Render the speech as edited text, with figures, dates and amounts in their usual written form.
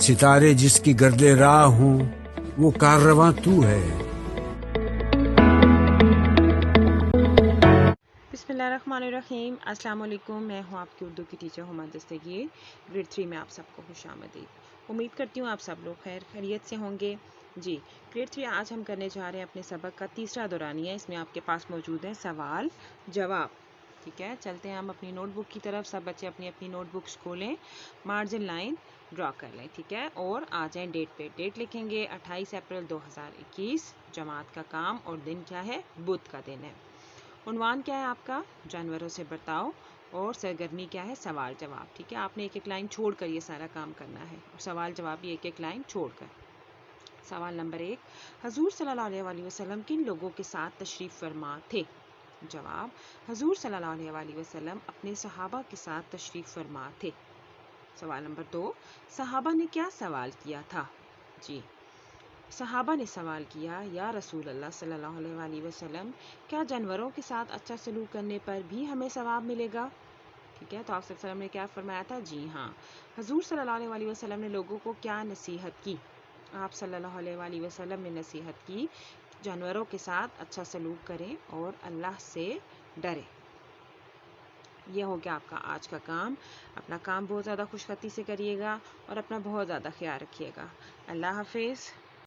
ستارے جس کی گرد راہ ہوں وہ کاررواں تو ہے۔ بسم اللہ الرحمن الرحیم۔ السلام علیکم، میں ہوں آپ کی اردو کی ٹیچر ہما دستگیر، گریڈ 3 میں آپ سب کو خوش آمدید۔ امید کرتی ہوں آپ سب لوگ خیریت سے ہوں گے۔ جی گریڈ 3 آج ہم کرنے جا رہے ہیں اپنے سبق کا تیسرا دورانیہ۔ اس میں آپ کے پاس موجود ہے سوال جواب، ٹھیک ہے۔ چلتے ہیں ہم اپنی نوٹ بک کی طرف۔ سب بچے اپنی اپنی نوٹ بکس کھولیں، مارجن لائن ڈرا کر لیں، ٹھیک ہے، اور آ جائیں ڈیٹ پہ۔ ڈیٹ لکھیں گے 28 اپریل 2021، جماعت کا کام اور دن کیا ہے؟ بدھ کا دن ہے۔ عنوان کیا ہے آپ کا؟ جانوروں سے برتاؤ، اور سرگرمی کیا ہے؟ سوال جواب، ٹھیک ہے۔ آپ نے ایک ایک لائن چھوڑ کر یہ سارا کام کرنا ہے، اور سوال جواب بھی ایک ایک لائن چھوڑ کر۔ سوال نمبر 1، حضور صلی اللہ علیہ وسلم کن لوگوں کے ساتھ تشریف فرما تھے؟ جواب، حضور صلی اللہ علیہ وسلم اپنے صحابہ کے ساتھ تشریف فرما تھے۔ سوال نمبر 2، صحابہ نے کیا سوال کیا تھا؟ جی، صحابہ نے سوال کیا، یا رسول اللہ صلی اللہ علیہ وسلم، کیا جانوروں کے ساتھ اچھا سلوک کرنے پر بھی ہمیں ثواب ملے گا؟ ٹھیک ہے، تو آپ صلی اللہ علیہ وسلم نے کیا فرمایا تھا؟ جی ہاں۔ حضور صلی اللہ علیہ وسلم نے لوگوں کو کیا نصیحت کی؟ آپ صلی اللہ علیہ وسلم نے نصیحت کی جانوروں کے ساتھ اچھا سلوک کریں اور اللہ سے ڈریں۔ یہ ہو گیا آپ کا آج کا کام۔ اپنا کام بہت زیادہ خوش خطی سے کریے گا اور اپنا بہت زیادہ خیال رکھیے گا۔ اللہ حافظ۔